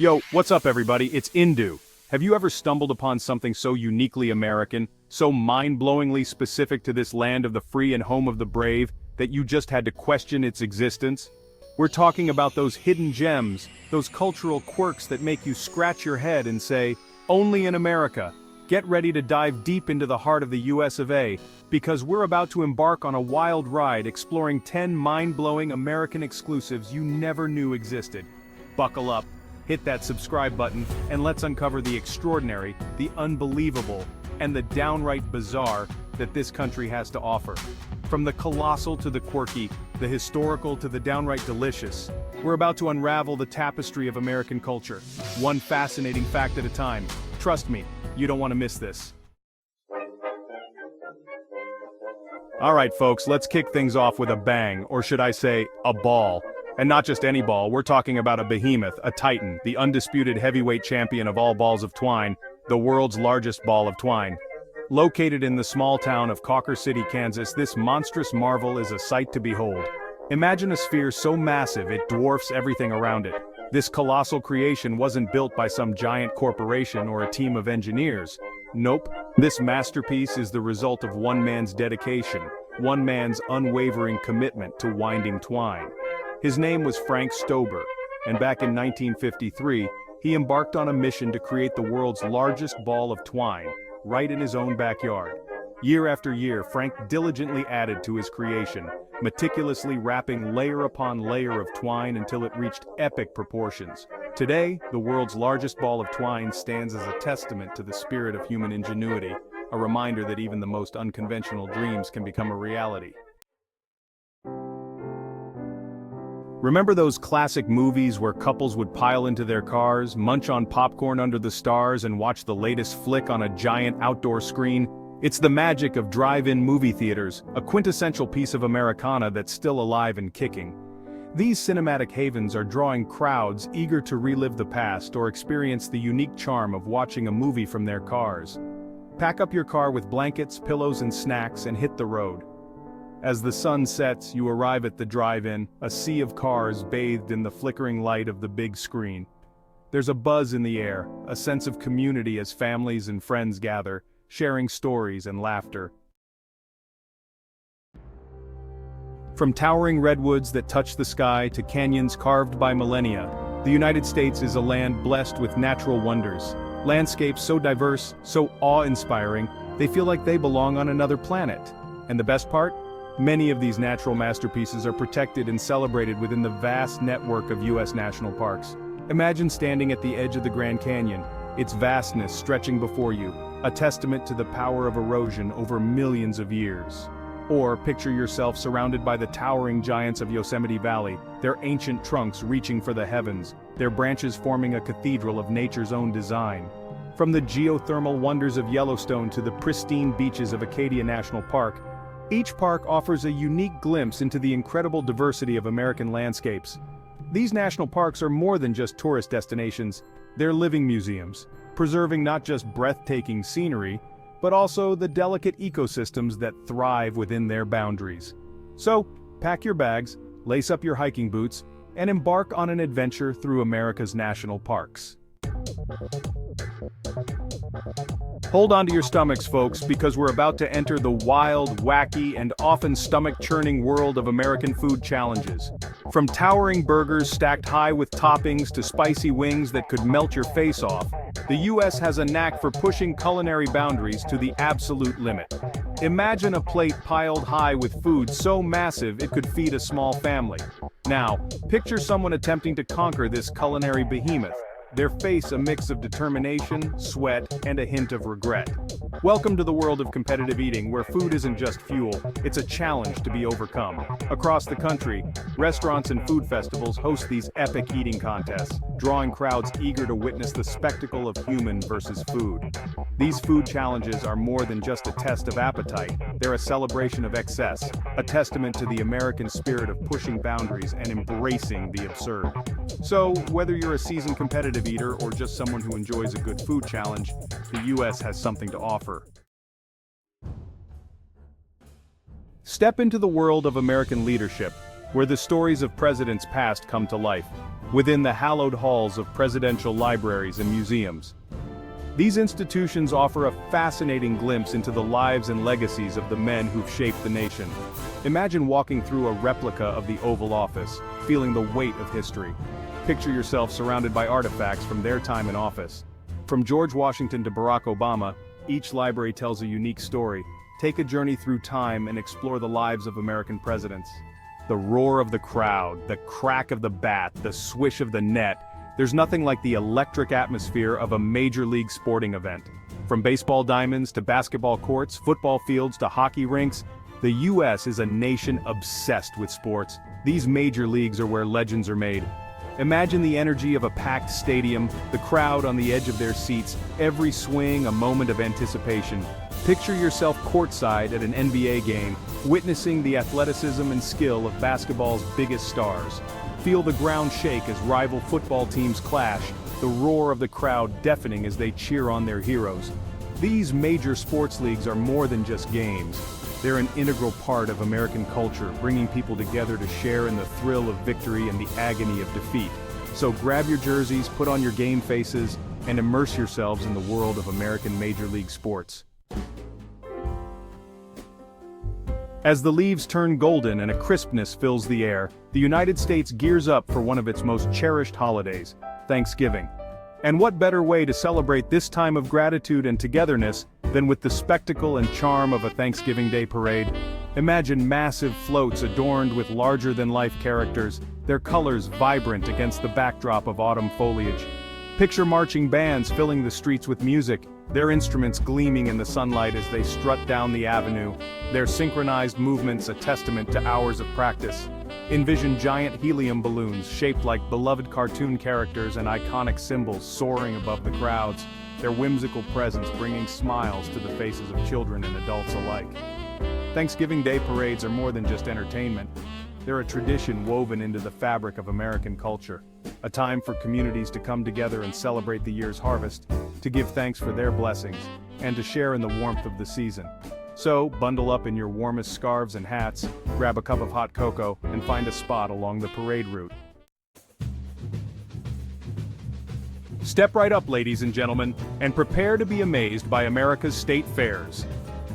Yo, what's up everybody? It's Indu. Have you ever stumbled upon something so uniquely American, so mind-blowingly specific to this land of the free and home of the brave, that you just had to question its existence? We're talking about those hidden gems, those cultural quirks that make you scratch your head and say, only in America. Get ready to dive deep into the heart of the US of A, because we're about to embark on a wild ride exploring 10 mind-blowing American exclusives you never knew existed. Buckle up. Hit that subscribe button, and let's uncover the extraordinary, the unbelievable, and the downright bizarre that this country has to offer. From the colossal to the quirky, the historical to the downright delicious, we're about to unravel the tapestry of American culture, one fascinating fact at a time. Trust me, you don't want to miss this. Alright folks, let's kick things off with a bang, or should I say, a ball. And not just any ball, we're talking about a behemoth, a titan, the undisputed heavyweight champion of all balls of twine, the world's largest ball of twine. Located in the small town of Cawker City, Kansas, this monstrous marvel is a sight to behold. Imagine a sphere so massive it dwarfs everything around it. This colossal creation wasn't built by some giant corporation or a team of engineers. Nope, this masterpiece is the result of one man's dedication, one man's unwavering commitment to winding twine. His name was Frank Stober, and back in 1953, he embarked on a mission to create the world's largest ball of twine, right in his own backyard. Year after year, Frank diligently added to his creation, meticulously wrapping layer upon layer of twine until it reached epic proportions. Today, the world's largest ball of twine stands as a testament to the spirit of human ingenuity, a reminder that even the most unconventional dreams can become a reality. Remember those classic movies where couples would pile into their cars, munch on popcorn under the stars, and watch the latest flick on a giant outdoor screen? It's the magic of drive-in movie theaters, a quintessential piece of Americana that's still alive and kicking. These cinematic havens are drawing crowds eager to relive the past or experience the unique charm of watching a movie from their cars. Pack up your car with blankets, pillows, and snacks and hit the road. As the sun sets, you arrive at the drive-in, a sea of cars bathed in the flickering light of the big screen. There's a buzz in the air, a sense of community as families and friends gather, sharing stories and laughter. From towering redwoods that touch the sky to canyons carved by millennia, the United States is a land blessed with natural wonders. Landscapes so diverse, so awe-inspiring, they feel like they belong on another planet. And the best part? Many of these natural masterpieces are protected and celebrated within the vast network of U.S. national parks. Imagine standing at the edge of the Grand Canyon, its vastness stretching before you, a testament to the power of erosion over millions of years. Or picture yourself surrounded by the towering giants of Yosemite Valley, their ancient trunks reaching for the heavens, their branches forming a cathedral of nature's own design. From the geothermal wonders of Yellowstone to the pristine beaches of Acadia National Park, each park offers a unique glimpse into the incredible diversity of American landscapes. These national parks are more than just tourist destinations, they're living museums, preserving not just breathtaking scenery, but also the delicate ecosystems that thrive within their boundaries. So, pack your bags, lace up your hiking boots, and embark on an adventure through America's national parks. Hold on to your stomachs, folks, because we're about to enter the wild, wacky, and often stomach-churning world of American food challenges. From towering burgers stacked high with toppings to spicy wings that could melt your face off, the US has a knack for pushing culinary boundaries to the absolute limit. Imagine a plate piled high with food so massive it could feed a small family. Now, picture someone attempting to conquer this culinary behemoth. Their face a mix of determination, sweat, and a hint of regret. Welcome to the world of competitive eating, where food isn't just fuel, it's a challenge to be overcome. Across the country, restaurants and food festivals host these epic eating contests, drawing crowds eager to witness the spectacle of human versus food. These food challenges are more than just a test of appetite, they're a celebration of excess, a testament to the American spirit of pushing boundaries and embracing the absurd. So, whether you're a seasoned competitive eater or just someone who enjoys a good food challenge, the US has something to offer. Step into the world of American leadership, where the stories of presidents past come to life. within the hallowed halls of presidential libraries and museums. These institutions offer a fascinating glimpse into the lives and legacies of the men who've shaped the nation. Imagine walking through a replica of the Oval Office, feeling the weight of history. Picture yourself surrounded by artifacts from their time in office. From George Washington to Barack Obama, each library tells a unique story. Take a journey through time and explore the lives of American presidents. The roar of the crowd, the crack of the bat, the swish of the net. There's nothing like the electric atmosphere of a major league sporting event. From baseball diamonds to basketball courts, football fields to hockey rinks, the US is a nation obsessed with sports. These major leagues are where legends are made. Imagine the energy of a packed stadium, the crowd on the edge of their seats, every swing a moment of anticipation. Picture yourself courtside at an NBA game, witnessing the athleticism and skill of basketball's biggest stars. Feel the ground shake as rival football teams clash, the roar of the crowd deafening as they cheer on their heroes. These major sports leagues are more than just games. They're an integral part of American culture, bringing people together to share in the thrill of victory and the agony of defeat. So grab your jerseys, put on your game faces, and immerse yourselves in the world of American Major League sports. As the leaves turn golden and a crispness fills the air, the United States gears up for one of its most cherished holidays, Thanksgiving. And what better way to celebrate this time of gratitude and togetherness than with the spectacle and charm of a Thanksgiving Day parade? Imagine massive floats adorned with larger-than-life characters, their colors vibrant against the backdrop of autumn foliage. Picture marching bands filling the streets with music, their instruments gleaming in the sunlight as they strut down the avenue, their synchronized movements a testament to hours of practice. Envision giant helium balloons shaped like beloved cartoon characters and iconic symbols soaring above the crowds, their whimsical presence bringing smiles to the faces of children and adults alike. Thanksgiving Day parades are more than just entertainment. They're a tradition woven into the fabric of American culture, a time for communities to come together and celebrate the year's harvest, to give thanks for their blessings, and to share in the warmth of the season. So, bundle up in your warmest scarves and hats, grab a cup of hot cocoa, and find a spot along the parade route. Step right up, ladies and gentlemen, and prepare to be amazed by America's state fairs.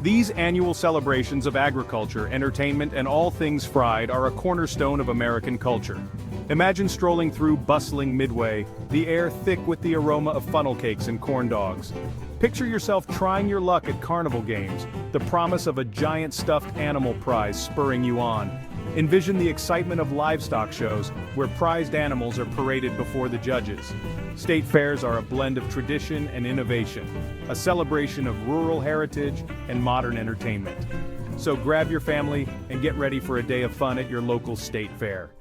These annual celebrations of agriculture, entertainment, and all things fried are a cornerstone of American culture. Imagine strolling through bustling Midway, the air thick with the aroma of funnel cakes and corn dogs. Picture yourself trying your luck at carnival games, the promise of a giant stuffed animal prize spurring you on. Envision the excitement of livestock shows, where prized animals are paraded before the judges. State fairs are a blend of tradition and innovation, a celebration of rural heritage and modern entertainment. So grab your family and get ready for a day of fun at your local state fair.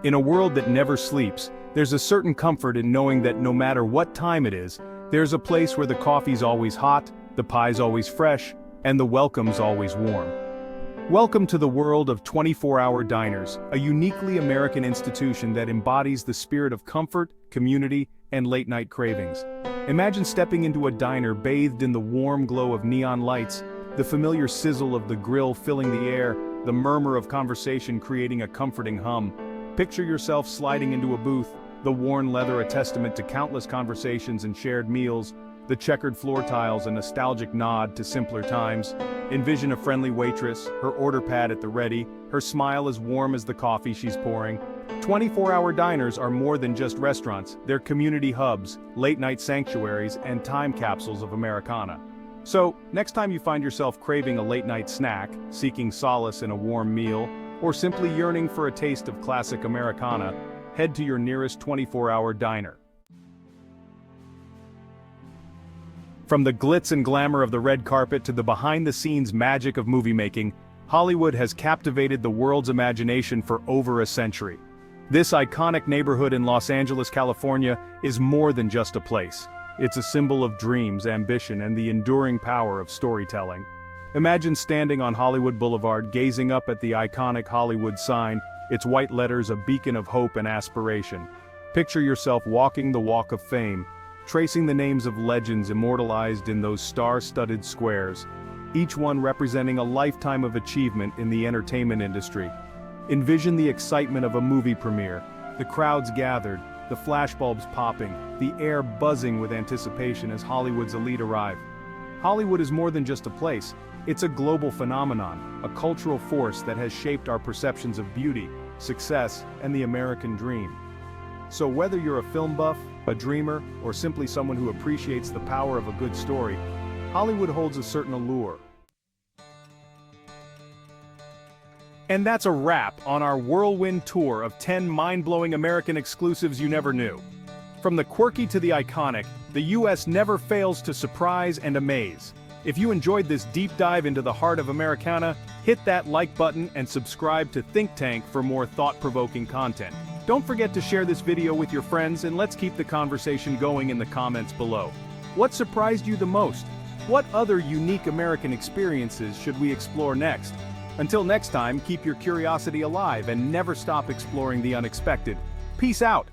In a world that never sleeps, there's a certain comfort in knowing that no matter what time it is, there's a place where the coffee's always hot, the pie's always fresh, and the welcome's always warm. Welcome to the world of 24-hour diners, a uniquely American institution that embodies the spirit of comfort, community, and late-night cravings. Imagine stepping into a diner bathed in the warm glow of neon lights, the familiar sizzle of the grill filling the air, the murmur of conversation creating a comforting hum. Picture yourself sliding into a booth, the worn leather a testament to countless conversations and shared meals, the checkered floor tiles a nostalgic nod to simpler times. Envision a friendly waitress, her order pad at the ready, her smile as warm as the coffee she's pouring. 24-hour diners are more than just restaurants, they're community hubs, late-night sanctuaries, and time capsules of Americana. So, next time you find yourself craving a late-night snack, seeking solace in a warm meal, or simply yearning for a taste of classic Americana, head to your nearest 24-hour diner. From the glitz and glamour of the red carpet to the behind-the-scenes magic of movie making, Hollywood has captivated the world's imagination for over a century. This iconic neighborhood in Los Angeles, California, is more than just a place. It's a symbol of dreams, ambition, and the enduring power of storytelling. Imagine standing on Hollywood Boulevard gazing up at the iconic Hollywood sign, its white letters a beacon of hope and aspiration. Picture yourself walking the Walk of Fame, tracing the names of legends immortalized in those star-studded squares, each one representing a lifetime of achievement in the entertainment industry. Envision the excitement of a movie premiere, the crowds gathered, the flashbulbs popping, the air buzzing with anticipation as Hollywood's elite arrive. Hollywood is more than just a place, it's a global phenomenon, a cultural force that has shaped our perceptions of beauty, success, and the American dream. So whether you're a film buff, a dreamer, or simply someone who appreciates the power of a good story, Hollywood holds a certain allure. And that's a wrap on our whirlwind tour of 10 mind-blowing American exclusives you never knew. From the quirky to the iconic, the US never fails to surprise and amaze. If you enjoyed this deep dive into the heart of Americana, hit that like button and subscribe to ThinkTank for more thought-provoking content. Don't forget to share this video with your friends and let's keep the conversation going in the comments below. What surprised you the most? What other unique American experiences should we explore next? Until next time, keep your curiosity alive and never stop exploring the unexpected. Peace out!